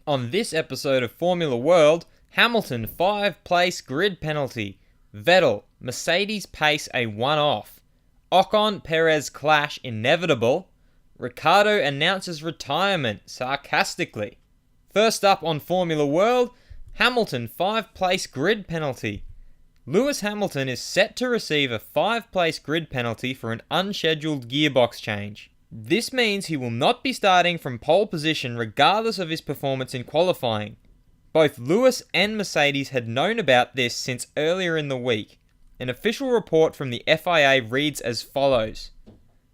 On this episode of Formula World, Hamilton 5-place grid penalty. Vettel, Mercedes pace a one-off. Ocon, Perez clash inevitable. Ricciardo announces retirement sarcastically. First up on Formula World, Hamilton 5-place grid penalty. Lewis Hamilton is set to receive a 5-place grid penalty for an unscheduled gearbox change. This means he will not be starting from pole position regardless of his performance in qualifying. Both Lewis and Mercedes had known about this since earlier in the week. An official report from the FIA reads as follows.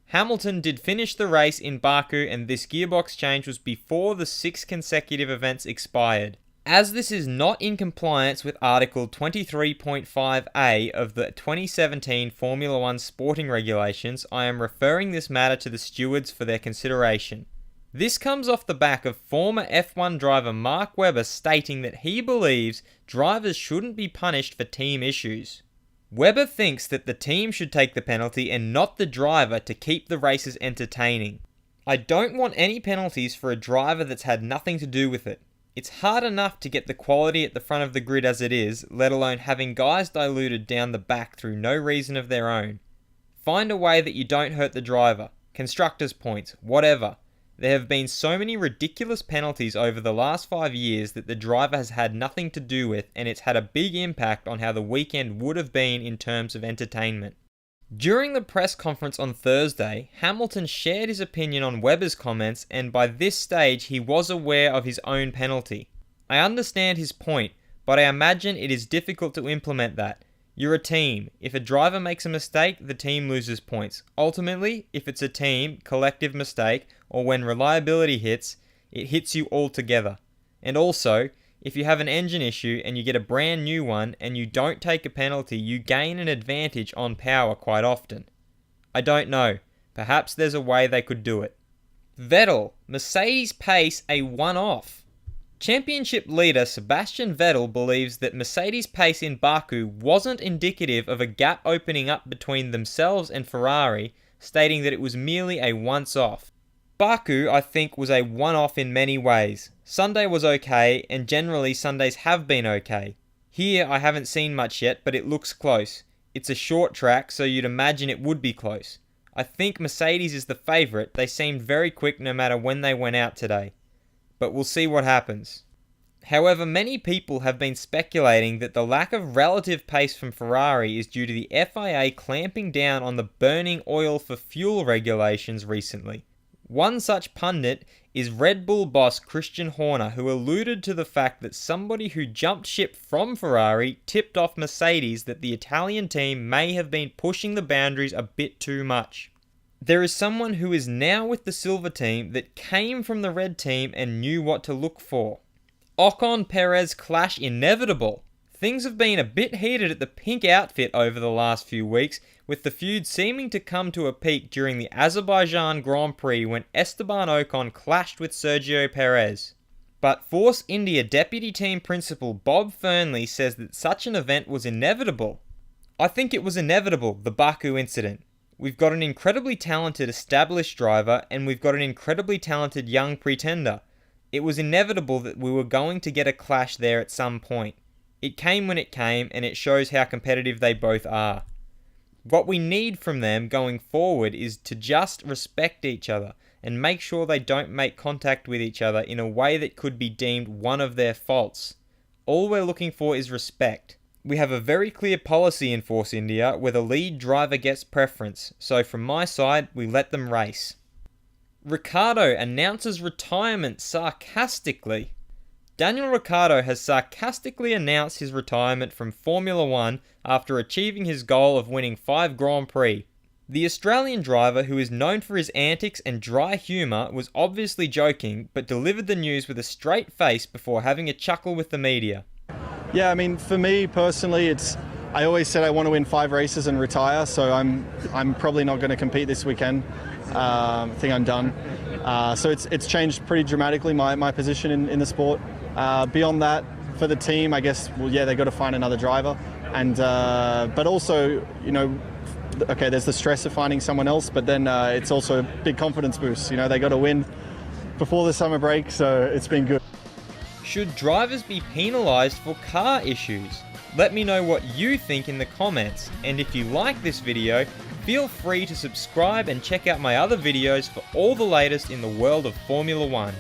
Hamilton did finish the race in Baku, and this gearbox change was before the 6 consecutive events expired. As this is not in compliance with Article 23.5A of the 2017 Formula 1 sporting regulations, I am referring this matter to the stewards for their consideration. This comes off the back of former F1 driver Mark Webber stating that he believes drivers shouldn't be punished for team issues. Webber thinks that the team should take the penalty and not the driver to keep the races entertaining. I don't want any penalties for a driver that's had nothing to do with it. It's hard enough to get the quality at the front of the grid as it is, let alone having guys diluted down the back through no reason of their own. Find a way that you don't hurt the driver, constructors' points, whatever. There have been so many ridiculous penalties over the last 5 years that the driver has had nothing to do with, and it's had a big impact on how the weekend would have been in terms of entertainment. During the press conference on Thursday, Hamilton shared his opinion on Webber's comments, and by this stage he was aware of his own penalty. I understand his point, but I imagine it is difficult to implement that. You're a team. If a driver makes a mistake, the team loses points. Ultimately, if it's a team, collective mistake, or when reliability hits, it hits you all together. And also, if you have an engine issue and you get a brand new one and you don't take a penalty, you gain an advantage on power quite often. I don't know. Perhaps there's a way they could do it. Vettel, Mercedes pace a one-off. Championship leader Sebastian Vettel believes that Mercedes' pace in Baku wasn't indicative of a gap opening up between themselves and Ferrari, stating that it was merely a once-off. Baku, I think, was a one-off in many ways. Sunday was okay, and generally Sundays have been okay. Here I haven't seen much yet, but it looks close. It's a short track, so you'd imagine it would be close. I think Mercedes is the favourite. They seemed very quick no matter when they went out today. But we'll see what happens. However, many people have been speculating that the lack of relative pace from Ferrari is due to the FIA clamping down on the burning oil for fuel regulations recently. One such pundit is Red Bull boss Christian Horner, who alluded to the fact that somebody who jumped ship from Ferrari tipped off Mercedes that the Italian team may have been pushing the boundaries a bit too much. There is someone who is now with the silver team that came from the red team and knew what to look for. Ocon Perez clash inevitable. Things have been a bit heated at the pink outfit over the last few weeks, with the feud seeming to come to a peak during the Azerbaijan Grand Prix when Esteban Ocon clashed with Sergio Perez. But Force India Deputy Team Principal Bob Fernley says that such an event was inevitable. I think it was inevitable, the Baku incident. We've got an incredibly talented established driver, and we've got an incredibly talented young pretender. It was inevitable that we were going to get a clash there at some point. It came when it came, and it shows how competitive they both are. What we need from them going forward is to just respect each other and make sure they don't make contact with each other in a way that could be deemed one of their faults. All we're looking for is respect. We have a very clear policy in Force India where the lead driver gets preference, so from my side, we let them race. Ricciardo announces retirement sarcastically. Daniel Ricciardo has sarcastically announced his retirement from Formula 1 after achieving his goal of winning 5 Grand Prix. The Australian driver, who is known for his antics and dry humour, was obviously joking, but delivered the news with a straight face before having a chuckle with the media. Yeah, I mean, for me personally, I always said I want to win 5 races and retire, so I'm probably not going to compete this weekend. I think I'm done. So it's changed pretty dramatically, my position in the sport. Beyond that, for the team, I guess, well, yeah, they've got to find another driver. And but also, you know, okay, there's the stress of finding someone else, but then it's also a big confidence boost. You know, they got to win before the summer break, so it's been good. Should drivers be penalised for car issues? Let me know what you think in the comments, and if you like this video, feel free to subscribe and check out my other videos for all the latest in the world of Formula 1.